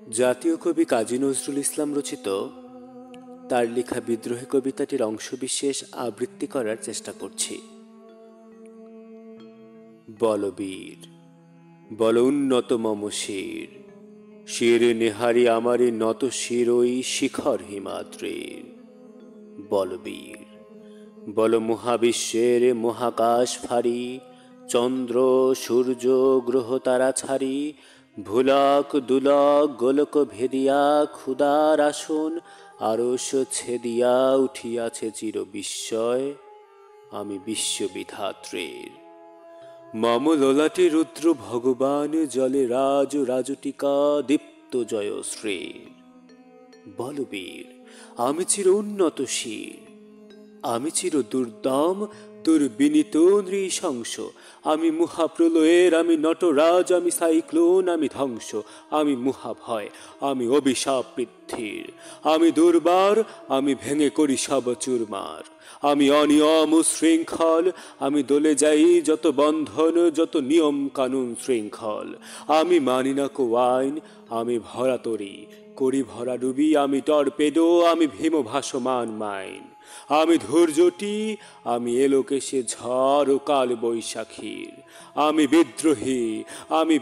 জাতীয় কবি কাজী নজরুল ইসলাম রচিত তার লেখা বিদ্রোহী কবিতাটির অংশবিশেষ আবৃত্তি করার চেষ্টা করছি। বলবীর বল উন্নত মম শির, শির নেহারি আমারে নত শির ওই শিখর হিমাদ্রির। বলবীর বল মহাবিশ্বের মহাকাশ ফারি, চন্দ্র সূর্য গ্রহ তারা ছাড়ি, ভুলক দুলক গোলক ভেদিয়া ক্ষুদার আসন আরশ ছেদিয়া উঠিয়াছে চির বিস্ময় আমি বিশ্ববিধাত্রীর। মম ললাটে রুদ্র ভগবান জলে রাজ রাজটিকা দীপ্ত জয়শ্রীর। বলবীর আমি চির উন্নত শির, আমি চির দুর্দম দুর্বিনীত নৃশংস, আমি মহাপ্রলয়ের, আমি নটরাজ, আমি সাইক্লোন, আমি ধ্বংস, আমি মহাভয়, আমি অভিশাপ পৃথ্বীর, আমি দুর্বার, আমি ভেঙে করি সব চুরমার, আমি অনিয়ম শৃঙ্খল, আমি দলে যাই যত বন্ধন যত নিয়ম কানুন শৃঙ্খল, আমি মানি না কো আইন, আমি ভরা তরি করি ভরা ডুবি, আমি টর্পেডো, আমি ভীম ভাসমান মাইন, আমি ধৈর্যটি, আমি এলোকেশে ঝড় ও কাল বৈশাখীর, আমি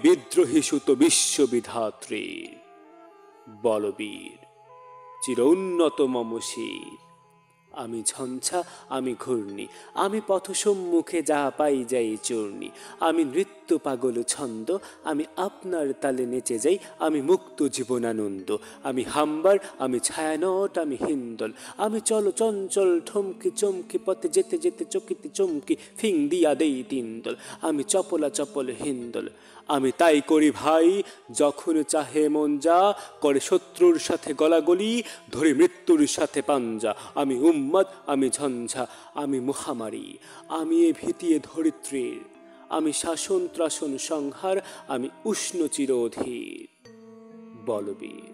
বিদ্রোহী সুত বিশ্ববিধাত্রীর। বলবীর চির উন্নত মম শির, আমি ঝঞ্ঝা, আমি ঘূর্ণি, আমি পথ সম্মুখে যা পাই যাই চূর্ণি, আমি নৃত্য পাগল ছন্দ, আমি আপনার তালে নেচে যাই, আমি মুক্ত জীবনানন্দ, আমি হাম্বার, আমি ছায়ানট, আমি হিন্দল, আমি চল চঞ্চল ঠমকি চমকি পথে যেতে যেতে চকিতে চমকি ফিং দিয়া দেই তিনদল, আমি চপলা চপল হিন্দল, আমি তাই করি ভাই যখন চাহে মন যা করে, শত্রুর সাথে গলাগলি ধরে মৃত্যুর সাথে পাঞ্জা, আমি উম্মাদ, আমি ঝঞ্ঝা, আমি মহামারী, আমি এ ভীতিয়ে ধরিত্রীর, আমি শাসন ত্রাসন সংহার, আমি উষ্ণ চির অধীর। বলবীর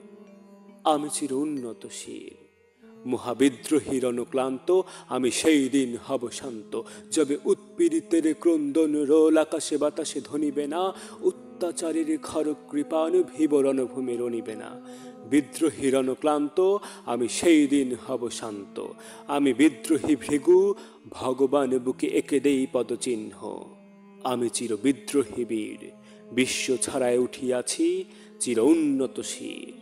আমি চির উন্নত শির, মহাবিদ্রোহীর অনুক্লান্ত, আমি সেই দিন হব শান্ত যবে উৎপীড়িতের ক্রন্দন রোল আকাশে বাতাসে ধ্বনিবে না, অত্যাচারের খর কৃপান ভীব রণভূমে রণিবে না। বিদ্রোহীর অনুক্লান্ত, আমি সেই দিন হব শান্ত, আমি বিদ্রোহী ভৃগু, ভগবান বুকে এঁকে দেই পদচিহ্ন, আমি চির বিদ্রোহী বীর, বিশ্ব ছাড়ায় উঠিয়াছি চির উন্নত শির।